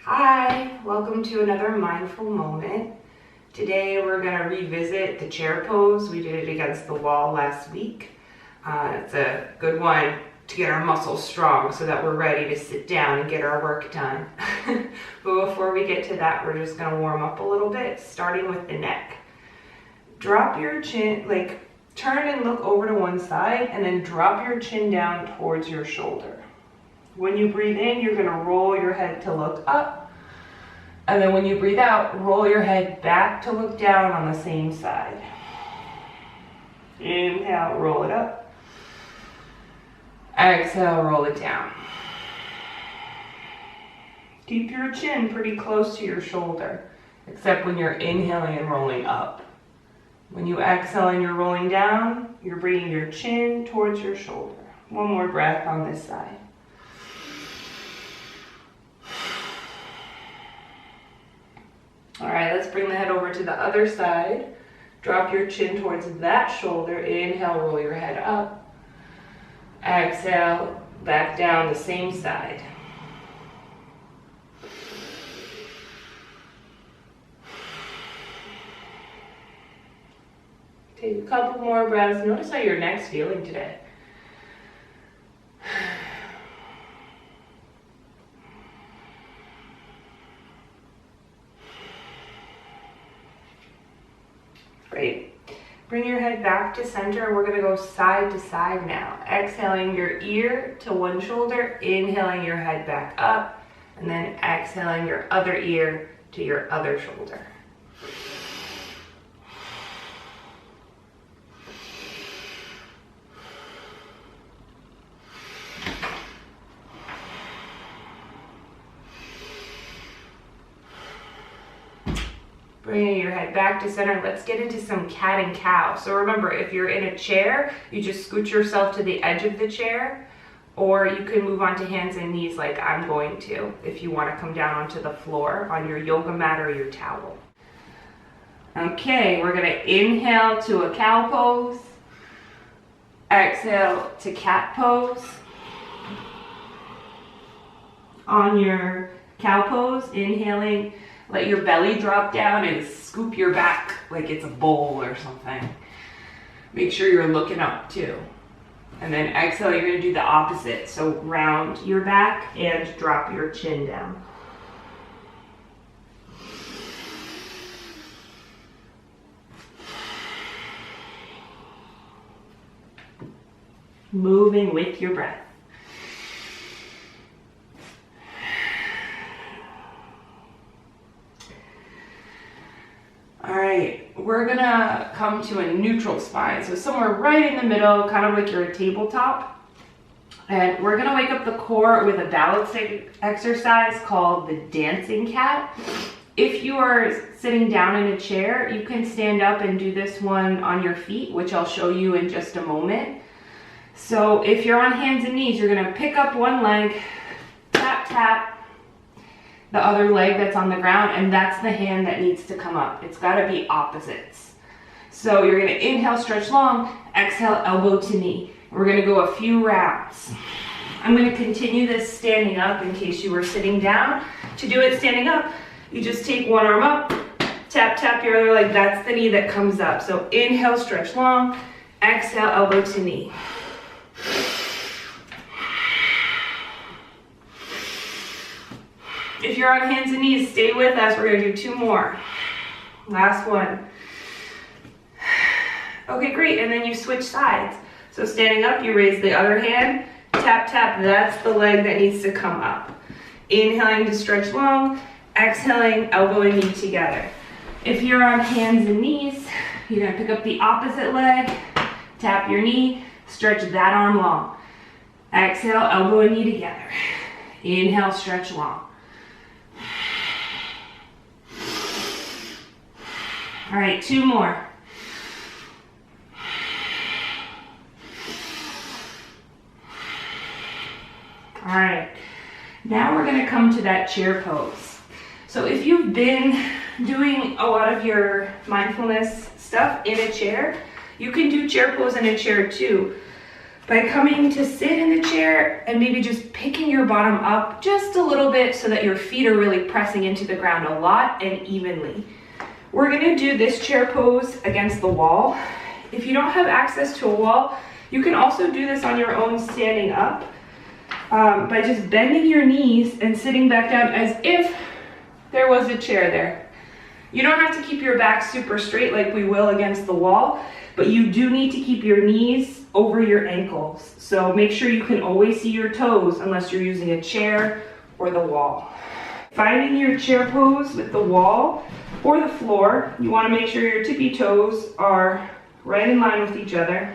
Hi, welcome to another mindful moment. Today we're going to revisit the chair pose. We did it against the wall last week. It's a good one to get our muscles strong so that we're ready to sit down and get our work done. But before we get to that, we're just going to warm up a little bit, starting with the neck. Drop your chin, turn and look over to one side and then drop your chin down towards your shoulder. When you breathe in, you're going to roll your head to look up. And then when you breathe out, roll your head back to look down on the same side. Inhale, roll it up. Exhale, roll it down. Keep your chin pretty close to your shoulder, except when you're inhaling and rolling up. When you exhale and you're rolling down, you're bringing your chin towards your shoulder. One more breath on this side. All right, let's bring the head over to the other side. Drop your chin towards that shoulder. Inhale, roll your head up. Exhale, back down the same side. Take a couple more breaths. Notice how your neck's feeling today. Great. Bring your head back to center. We're going to go side to side now. Exhaling your ear to one shoulder, inhaling your head back up, and then exhaling your other ear to your other shoulder. Bringing your head back to center, let's get into some cat and cow. So remember, if you're in a chair, you just scoot yourself to the edge of the chair, or you can move onto hands and knees like I'm going to, if you want to come down onto the floor on your yoga mat or your towel. Okay, we're gonna inhale to a cow pose, exhale to cat pose. On your cow pose, inhaling, let your belly drop down and scoop your back like it's a bowl or something. Make sure you're looking up too. And then exhale, you're gonna do the opposite. So round your back and drop your chin down. Moving with your breath. All right, we're gonna come to a neutral spine. So somewhere right in the middle, kind of like you're a tabletop. And we're gonna wake up the core with a balancing exercise called the dancing cat. If you are sitting down in a chair, you can stand up and do this one on your feet, which I'll show you in just a moment. So if you're on hands and knees, you're gonna pick up one leg, tap, tap, the other leg that's on the ground, and that's the hand that needs to come up. It's gotta be opposites. So you're gonna inhale, stretch long, exhale, elbow to knee. We're gonna go a few rounds. I'm gonna continue this standing up in case you were sitting down. To do it standing up, you just take one arm up, tap, tap your other leg, that's the knee that comes up. So inhale, stretch long, exhale, elbow to knee. If you're on hands and knees, stay with us. We're gonna do two more. Last one. Okay, great, and then you switch sides. So standing up, you raise the other hand, tap, tap, that's the leg that needs to come up. Inhaling to stretch long, exhaling, elbow and knee together. If you're on hands and knees, you're gonna pick up the opposite leg, tap your knee, stretch that arm long. Exhale, elbow and knee together. Inhale, stretch long. All right, two more. All right, now we're gonna come to that chair pose. So if you've been doing a lot of your mindfulness stuff in a chair, you can do chair pose in a chair too. by coming to sit in the chair and maybe just picking your bottom up just a little bit so that your feet are really pressing into the ground a lot and evenly. We're gonna do this chair pose against the wall. If you don't have access to a wall, you can also do this on your own standing up by just bending your knees and sitting back down as if there was a chair there. You don't have to keep your back super straight like we will against the wall, but you do need to keep your knees over your ankles. So make sure you can always see your toes unless you're using a chair or the wall. Finding your chair pose with the wall or the floor, you want to make sure your tippy toes are right in line with each other.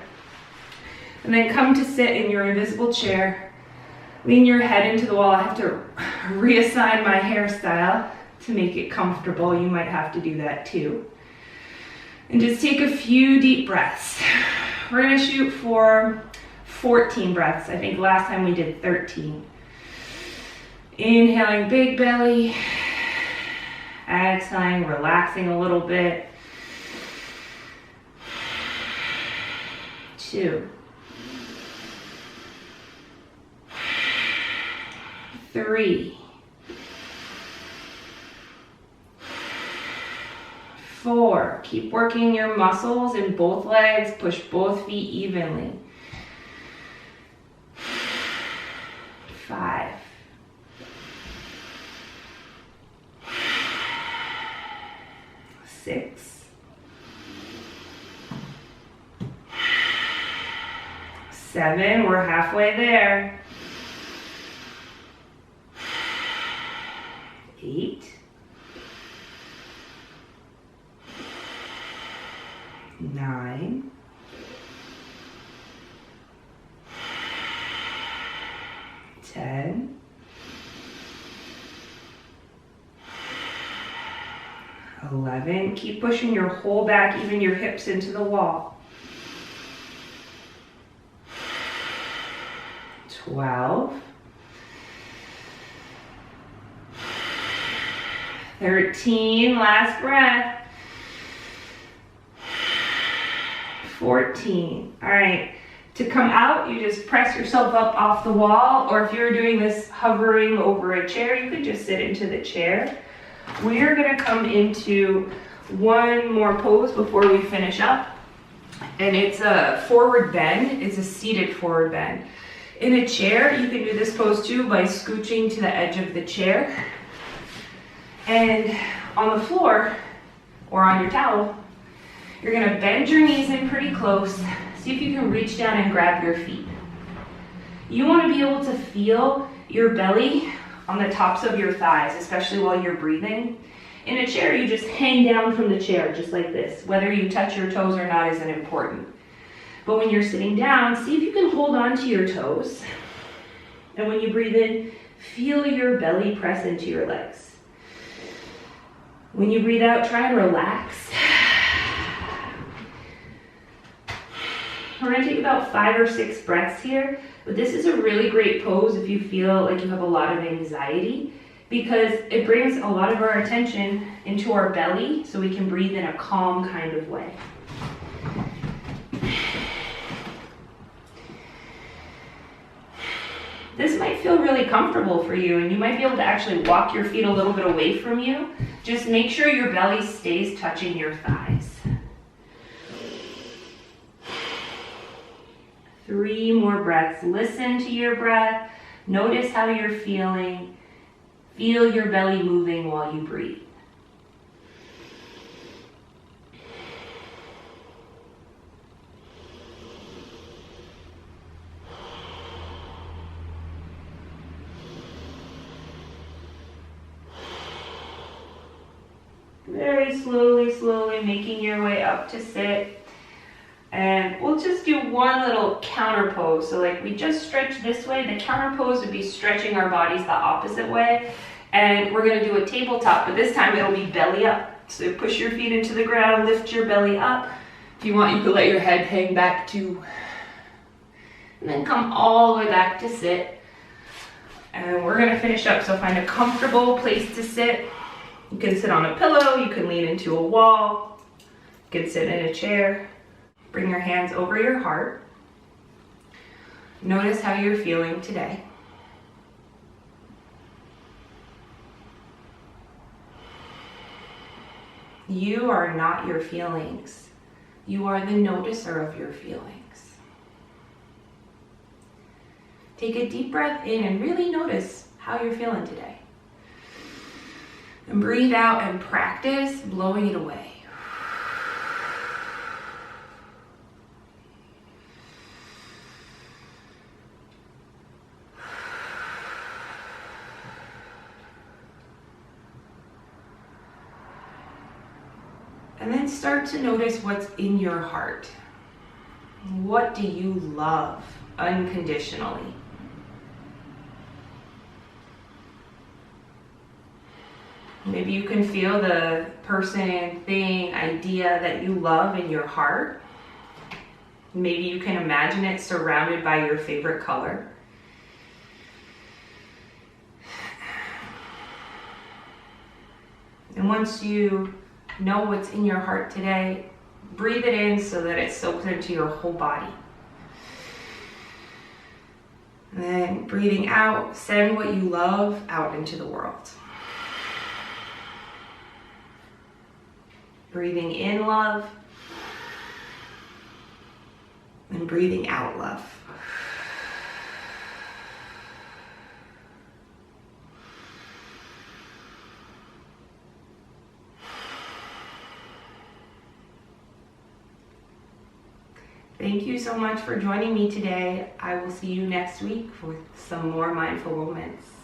And then come to sit in your invisible chair. Lean your head into the wall. I have to reassign my hairstyle to make it comfortable. You might have to do that too. And just take a few deep breaths. We're gonna shoot for 14 breaths. I think last time we did 13. Inhaling, big belly. Exhaling, relaxing a little bit. 2. 3. 4. Keep working your muscles in both legs. Push both feet evenly. 5. 6. 7. We're halfway there. 8. 9. 10. 11. Keep pushing your whole back, even your hips, into the wall. 12. 13. Last breath. 14. All right. To come out, you just press yourself up off the wall, or if you're doing this hovering over a chair, you could just sit into the chair. We're gonna come into one more pose before we finish up, and it's a forward bend. It's a seated forward bend. In a chair, you can do this pose too by scooching to the edge of the chair. And on the floor, or on your towel, you're gonna bend your knees in pretty close. See if you can reach down and grab your feet. You wanna be able to feel your belly on the tops of your thighs, especially while you're breathing. In a chair, you just hang down from the chair, just like this. Whether you touch your toes or not isn't important. But when you're sitting down, see if you can hold on to your toes. And when you breathe in, feel your belly press into your legs. When you breathe out, try and relax. We're gonna take about 5 or 6 breaths here, but this is a really great pose if you feel like you have a lot of anxiety, because it brings a lot of our attention into our belly so we can breathe in a calm kind of way. This might feel really comfortable for you, and you might be able to actually walk your feet a little bit away from you. Just make sure your belly stays touching your thighs. 3 more breaths. Listen to your breath. Notice how you're feeling. Feel your belly moving while you breathe. Very slowly making your way up to sit. And we'll just do one little counter pose. So like we just stretched this way, the counter pose would be stretching our bodies the opposite way. And we're gonna do a tabletop, but this time it'll be belly up. So push your feet into the ground, lift your belly up. If you want, you could let your head hang back too. And then come all the way back to sit. And we're gonna finish up, so find a comfortable place to sit. You can sit on a pillow, you can lean into a wall, you can sit in a chair. Bring your hands over your heart. Notice how you're feeling today. You are not your feelings. You are the noticer of your feelings. Take a deep breath in and really notice how you're feeling today. And breathe out and practice blowing it away. And then start to notice what's in your heart. What do you love unconditionally? Maybe you can feel the person, thing, idea that you love in your heart. Maybe you can imagine it surrounded by your favorite color. And once you know what's in your heart today, breathe it in so that it soaks into your whole body. And then breathing out, send what you love out into the world. Breathing in love, and breathing out love. Thank you so much for joining me today. I will see you next week with some more mindful moments.